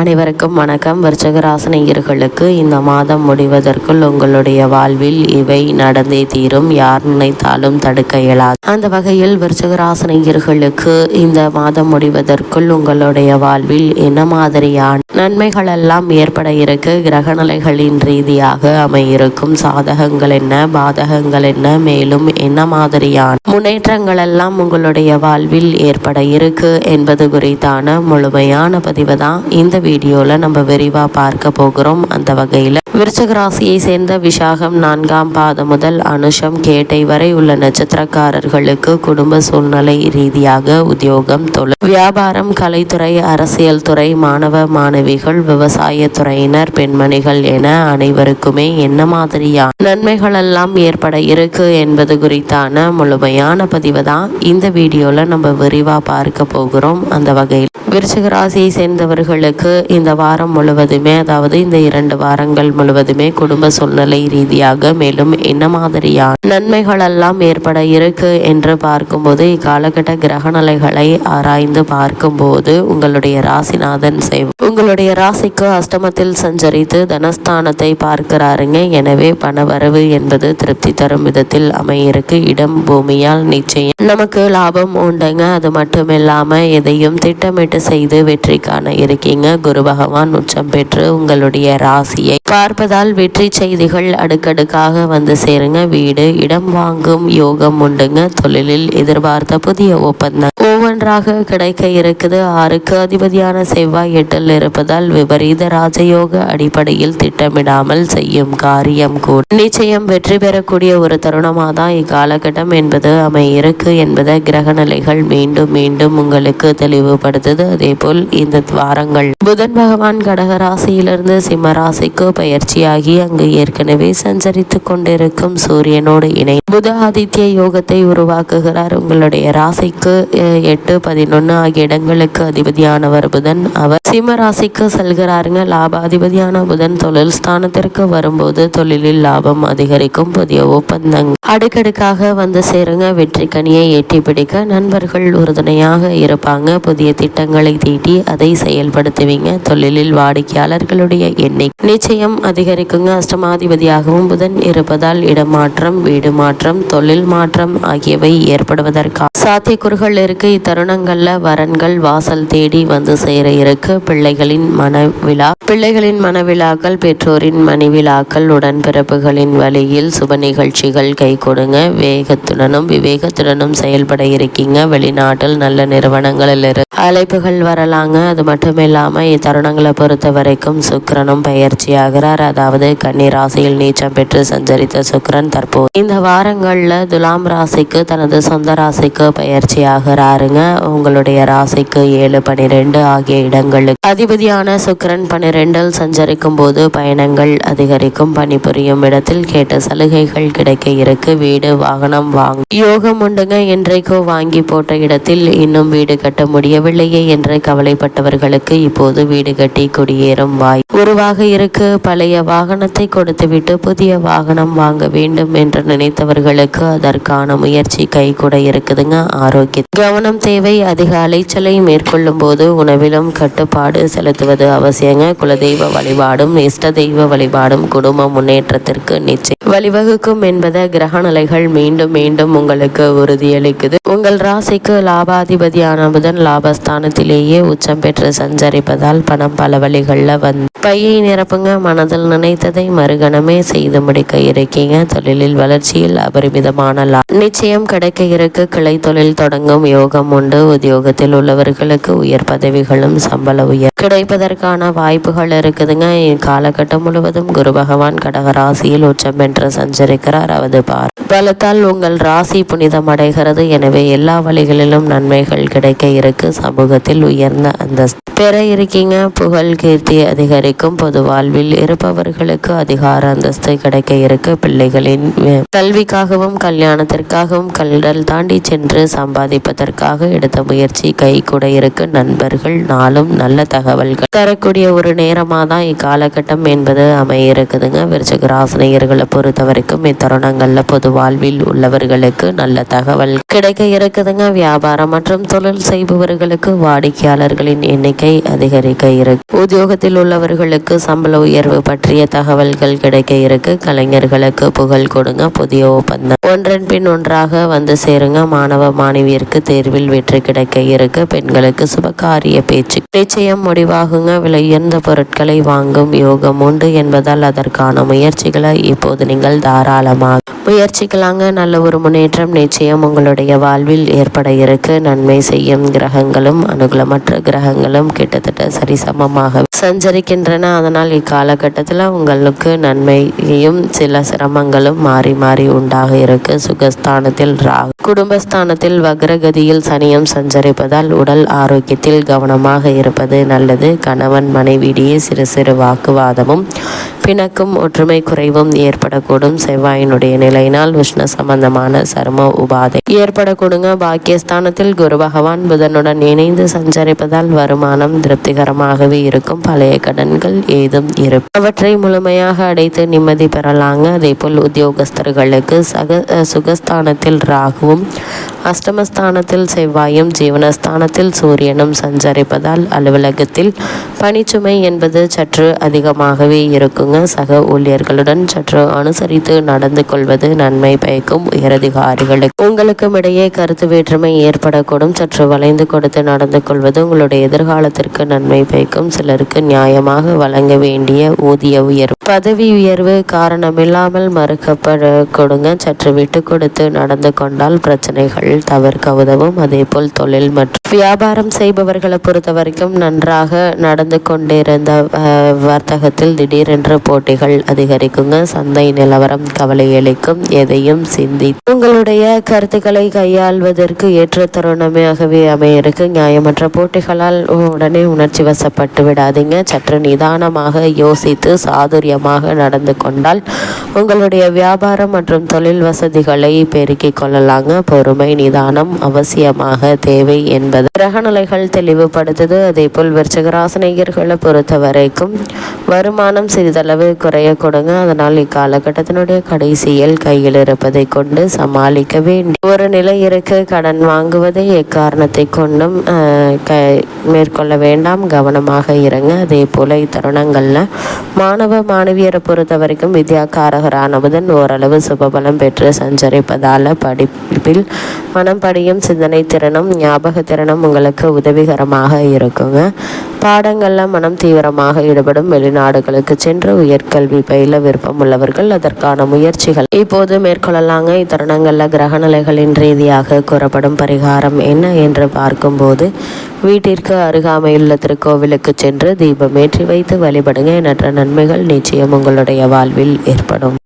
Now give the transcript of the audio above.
அனைவருக்கும் வணக்கம். விருச்சிக ராசி நேயர்களுக்கு இந்த மாதம் முடிவதற்குள் உங்களுடைய வாழ்வில் இவை நடந்தே தீரும். யார் நினைத்தாலும் தடுக்க இயலாது. அந்த வகையில் விருச்சிக ராசி நேயர்களுக்கு இந்த மாதம் முடிவதற்குள் உங்களுடைய வாழ்வில் என்ன மாதிரியான நன்மைகள் எல்லாம் ஏற்பட இருக்கு, கிரகநிலைகளின் ரீதியாக அமையிருக்கும் சாதகங்கள் என்ன, பாதகங்கள் என்ன, மேலும் என்ன மாதிரியான முன்னேற்றங்கள் எல்லாம் உங்களுடைய வாழ்வில் ஏற்பட இருக்கு என்பது குறித்தான முழுமையான பதிவு தான் இந்த வீடியோல நம்ம விரிவா பார்க்க போகிறோம். அந்த வகையில விருச்சிக ராசியை சேர்ந்த விசாகம் 4ஆம் பாதம் முதல் அனுஷம் கேட்டை வரை உள்ள நட்சத்திரக்காரர்களுக்கு குடும்ப சூழ்நிலை ரீதியாக உத்தியோகம், தொழில், வியாபாரம், கலைத்துறை, அரசியல் துறை, மாணவ மாணவிகள், விவசாய துறையினர், பெண்மணிகள் என அனைவருக்குமே என்ன மாதிரியான நன்மைகள் எல்லாம் ஏற்பட இருக்கு என்பது குறித்தான முழுமையான பதிவு தான் இந்த வீடியோல நம்ம விரிவா பார்க்க போகிறோம். அந்த வகையில் விருச்சிக ராசியை சேர்ந்தவர்களுக்கு இந்த வாரம் முழுவதுமே, அதாவது இந்த 2 வாரங்கள் முழுவதுமே குடும்ப சூழ்நிலை ரீதியாக மேலும் என்ன மாதிரியான நன்மைகள் எல்லாம் ஏற்பட இருக்கு என்று பார்க்கும்போது, இக்காலகட்ட கிரகநிலைகளை ஆராய்ந்து பார்க்கும்போது உங்களுடைய ராசிநாதன் உங்களுடைய ராசிக்கு அஷ்டமத்தில் சஞ்சரித்து தனஸ்தானத்தை பார்க்கிறாருங்க. எனவே பணவரவு என்பது திருப்தி தரும் விதத்தில் அமையிருக்கு. இடம் பூமியால் நிச்சயம் நமக்கு லாபம் உண்டுங்க. அது மட்டும் இல்லாம எதையும் திட்டமிட்டு செய்து வெற்றி காண இருக்கீங்க. குரு பகவான் உச்சம் பெற்று உங்களுடைய ராசியை பார்ப்பதால் வெற்றி செய்திகள் அடுக்கடுக்காக வந்து சேருங்க. வீடு, இடம் வாங்கும் யோகம் உண்டுங்க. தொழிலில் எதிர்பார்த்த புதிய ஒப்பந்தம் ஒவ்வொன்றாக கிடைக்க இருக்குது. 6க்கு அதிபதியான செவ்வாய் 8ல் இருப்பதால் விபரீத ராஜயோக அடிப்படையில் திட்டமிடாமல் செய்யும் காரியம் கூட நிச்சயம் வெற்றி பெறக்கூடிய ஒரு தருணமாக தான் இக்காலகட்டம் என்பது அமையிருக்கு என்பதை கிரகநிலைகள் மீண்டும் மீண்டும் உங்களுக்கு தெளிவுபடுத்துது. அதே போல் இந்த வாரங்கள் புதன் பகவான் கடக ராசியிலிருந்து சிம்ம ராசிக்கு பயிற்சியாகி அங்கு ஏற்கனவே சஞ்சரித்து கொண்டிருக்கும் சூரியனோடு இணை புத ஆதித்ய யோகத்தை உருவாக்குகிறார். உங்களுடைய ராசிக்கு 8, 11 ஆகிய இடங்களுக்கு அதிபதியானவர் புதன். அவர் சிம்ம ராசிக்கு செல்கிறாருங்க. லாபாதிபதியான புதன் தொழில் ஸ்தானத்திற்கு வரும்போது தொழிலில் லாபம் அதிகரிக்கும். புதிய ஒப்பந்தங்கள் அடுக்கடுக்காக வந்து சேருங்க. வெற்றி கனியை எட்டி பிடிக்க நண்பர்கள் உறுதுணையாக இருப்பாங்க. புதிய திட்டங்களை தீட்டி அதை செயல்படுத்துவீங்க. தொழிலில் வாடிக்கையாளர்களுடைய எண்ணிக்கை நிச்சயம் அதிகரிக்குங்க. அஷ்டமாதிபதியாகவும் புதன் இருப்பதால் இடமாற்றம், வீடு மாற்றம், தொழில் மாற்றம் ஆகியவை ஏற்படுவதற்கான சாத்தியக்கூறுகள் இருக்கு. இத்தருணங்கள்ல வரன்கள் வாசல் தேடி வந்து சேர இருக்கு. பிள்ளைகளின் மனவிழாக்கள், பெற்றோரின் மணிவிழாக்கள், உடன்பிறப்புகளின் வழியில் சுப நிகழ்ச்சிகள் கை கொடுங்க. வேகத்துடனும் விவேகத்துடனும் செயல்பட இருக்கீங்க. வெளிநாட்டில் நல்ல நிறுவனங்களில் அழைப்புகள் வரலாங்க. அது மட்டும் இல்லாம இத்தருணங்களை பொறுத்த வரைக்கும் சுக்கிரனும் பயிற்சி ஆகிறார். அதாவது கன்னி ராசியில் நீச்சம் பெற்று சஞ்சரித்த சுக்கிரன் தற்போது இந்த வாரங்கள்ல துலாம் ராசிக்கு தனது சொந்த ராசிக்கு பயிற்சி ஆகிறாருங்க. உங்களுடைய ராசிக்கு 7, 12 ஆகிய இடங்களுக்கு அதிபதியான சுக்கிரன் 12ல் சஞ்சரிக்கும் போது பயணங்கள் அதிகரிக்கும். பணிபுரியும் இடத்தில் கேட்ட சலுகைகள் கிடைக்க இருக்கு. வீடு, வாகனம் வாங்க யோகம் உண்டுங்க. என்றைக்கோ வாங்கி போட்ட இடத்தில் இன்னும் வீடு கட்ட முடியவில்லையே என்று கவலைப்பட்டவர்களுக்கு இப்போது வீடு கட்டி குடியேறும் வாய் உருவாக இருக்கு. பழைய வாகனத்தை கொடுத்துவிட்டு புதிய வாகனம் வாங்க வேண்டும் என்று நினைத்தவர்களுக்கு அதற்கான முயற்சி கை கூட இருக்குதுங்க. ஆரோக்கிய கவனம் தேவை. அதிக அலைச்சலை மேற்கொள்ளும் போது உணவிலும் கட்டுப்பாடு செலுத்துவது அவசியங்க. குலதெய்வ வழிபாடும் இஷ்ட தெய்வ வழிபாடும் குடும்ப முன்னேற்றத்திற்கு நிச்சயம் வழிவகுக்கும் என்பதை கிரகநிலைகள் மீண்டும் மீண்டும் உங்களுக்கு உறுதியளிக்குது. உங்கள் ராசிக்கு லாபாதிபதியான புதன் லாபஸ்தானத்திலேயே உச்சம் பெற்று சஞ்சரிப்பதால் பணம் பல வழிகளில் வந்து பையை நிரப்புங்க. மனதில் நினைத்ததை மறுகணமே செய்து முடிக்க இருக்கீங்க. தொழிலில் வளர்ச்சியில் அபரிமிதமான நிச்சயம் கிடைக்க இருக்கு. கிளை தொழில் தொடங்கும் யோகம் உண்டு. உத்தியோகத்தில் உள்ளவர்களுக்கு உயர் பதவிகளும் சம்பள உயர் கிடைப்பதற்கான வாய்ப்புகள் இருக்குதுங்க. காலகட்டம் முழுவதும் குரு பகவான் கடக ராசியில் உச்சம் பெற்று சஞ்சரிக்கிறார். அவது பலத்தால் உங்கள் ராசி புனிதம் அடைகிறது. எனவே எல்லா வழிகளிலும் நன்மைகள் கிடைக்க இருக்கு. சமூகத்தில் உயர்ந்த அந்தஸ்து பெற இருக்கீங்க. புகழ் கீர்த்தி அதிகரிக்கும். பொது வாழ்வில் இருப்பவர் இருப்பவர்களுக்கு அதிகார அந்தஸ்து கிடைக்க இருக்கு. பிள்ளைகளின் கல்விக்காகவும் கல்யாணத்திற்காகவும் கடல் தாண்டி சென்று சம்பாதிப்பதற்காக எடுத்த முயற்சி கை கூட இருக்கு. நண்பர்கள் நாளும் நல்ல தகவல்கள் தரக்கூடிய ஒரு நேரமாக தான் இக்காலகட்டம் என்பது அமைய இருக்குதுங்க. விருச்சிக ராசினியர்களை பொறுத்த வரைக்கும் இத்தருணங்கள்ல பொது வாழ்வில் உள்ளவர்களுக்கு நல்ல தகவல் கிடைக்க இருக்குதுங்க. வியாபாரம் மற்றும் தொழில் செய்பவர்களுக்கு வாடிக்கையாளர்களின் எண்ணிக்கை அதிகரிக்க இருக்கு. உத்தியோகத்தில் உள்ளவர்களுக்கு சம்பள உயர்வு பற்றிய தகவல்கள் கிடைக்க இருக்கு. கலைஞர்களுக்கு புகழ் கொடுங்க. புதிய ஒப்பந்தம் ஒன்றன் பின் ஒன்றாக வந்து சேருங்க. மாணவ மாணவியருக்கு தேர்வில் வெற்றி கிடைக்க இருக்கு. பெண்களுக்கு சுபகாரிய பேச்சு நிச்சயம் முடிவாகுங்க. விலை உயர்ந்த பொருட்களை வாங்கும் யோகம் உண்டு என்பதால் அதற்கான முயற்சிகளை இப்போது நீங்கள் தாராளமாக முயற்சிக்கலாங்க. நல்ல ஒரு முன்னேற்றம் நிச்சயம் உங்களுடைய வாழ்வில் ஏற்பட இருக்கு. நன்மை செய்யும் கிரகங்களும் அனுகூலமற்ற கிரகங்களும் கிட்டத்தட்ட சரிசமமாக சஞ்சரிக்கின்றன. அதனால் இக்காலகட்டத்தில் உங்களுக்கு நன்மையும் சில சிரமங்களும் மாறி மாறி உண்டாக இருக்கு. சுகஸ்தானத்தில் ராகு, குடும்பஸ்தானத்தில் வக்ரகதியில் சனியும் சஞ்சரிப்பதால் உடல் ஆரோக்கியத்தில் கவனமாக இருப்பது நல்லது. கணவன் மனைவியிடையே சிறு சிறு வாக்குவாதமும் பிணக்கும் ஒற்றுமை குறைவும் ஏற்படக்கூடும். செவ்வாயினுடைய நிலையினால் உஷ்ண சம்பந்தமான சரும உபாதை ஏற்படக்கூடுங்க. பாக்கியஸ்தானத்தில் குரு பகவான் புதனுடன் இணைந்து சஞ்சரிப்பதால் வருமானம் திருப்திகரமாகவே இருக்கும். பழைய கடன்கள் ஏதும் இருக்கும், அவற்றை முழுமையாக அடைத்து நிம்மதி பெறலாங்க. அதே போல் உத்தியோகஸ்தர்களுக்கு சுகஸ்தானத்தில் ராகுவும் அஷ்டமஸ்தானத்தில் செவ்வாயும் ஜீவனஸ்தானத்தில் சூரியனும் சஞ்சரிப்பதால் அலுவலகத்தில் பணிச்சுமை என்பது சற்று அதிகமாகவே இருக்குங்க. சக ஊழியர்களுடன் சற்று அனுசரித்து நடந்து கொள்வது நன்மை பயக்கும். உயரதிகாரிகளுக்கு உங்களுக்கும் இடையே கருத்து வேற்றுமை ஏற்படக்கூடும். சற்று வளைந்து கொடுத்து நடந்து கொள்வது உங்களுடைய எதிர்காலத்திற்கு நன்மை பயக்கும். சிலருக்கு நியாயமாக வழங்க வேண்டிய ஊதிய உயர்வு பதவி உயர்வு காரணமில்லாமல் மறுக்கப்படக்கூடுங்க. சற்று விட்டு கொடுத்து நடந்து கொண்டால் பிரச்சனைகள் தவிர்க்க உதவும். அதே போல் தொழில் மற்றும் வியாபாரம் செய்பவர்களை பொறுத்த வரைக்கும் நன்றாக நடந்து கொண்டிருந்த வர்த்தகத்தில் திடீரென்று போட்டிகள் அதிகரிக்குங்க. சந்தை நிலவரம் கவலை அளிக்கும். எதையும் சிந்தி உங்களுடைய கருத்துக்களை கையாள்வதற்கு ஏற்ற தருணமாகவே அமையிருக்கு. நியாயமற்ற போட்டிகளால் உடனே உணர்ச்சி வசப்பட்டு விடாதீங்க. சற்று நிதானமாக யோசித்து சாதுரியமாக நடந்து கொண்டால் உங்களுடைய வியாபாரம் மற்றும் தொழில் வசதிகளை பெருக்கிக் கொள்ளலாங்க. பொறுமை நிதானம் அவசியமாக தேவை என்பது கிரகநிலைகள் தெளிவுபடுத்துது. அதே போல் விருச்சிகராசினியர்களை பொறுத்த வரைக்கும் வருமானம் சிறிதளவு குறைய கொடுங்க. அதனால் இக்காலகட்டத்தினுடைய கடைசியில் கையில் இருப்பதை கொண்டு சமாளிக்க வேண்டிய ஒரு நிலை இருக்கு. கடன் வாங்குவதை எக்காரணத்தை கொண்டும் மேற்கொள்ள வேண்டாம், கவனமாக இருங்க. அதே போல இத்தருணங்கள்ல மாணவ மாணவியரை பொறுத்த வரைக்கும் வித்யாகாரகரான புதன் ஓரளவு சுபபலம் பெற்று சஞ்சரிப்பதால படிப்பில் மனம் படியும் சிந்தனை திறனும் ஞாபக திறனும் உங்களுக்கு உதவிகரமாக இருக்குங்க. பாடங்களில் மனம் தீவிரமாக ஈடுபடும். வெளிநாடுகளுக்கு சென்று உயர்கல்வி பயில விருப்பம் உள்ளவர்கள் அதற்கான முயற்சிகள் இப்போது மேற்கொள்ளலாங்க. இத்தருணங்களில் கிரகநிலைகளின் ரீதியாக கூறப்படும் பரிகாரம் என்ன என்று பார்க்கும்போது வீட்டிற்கு அருகாமையுள்ள திருக்கோவிலுக்கு சென்று தீபமேற்றி வைத்து வழிபடுங்க. எண்ணற்ற நன்மைகள் நிச்சயம் உங்களுடைய வாழ்வில் ஏற்படும்.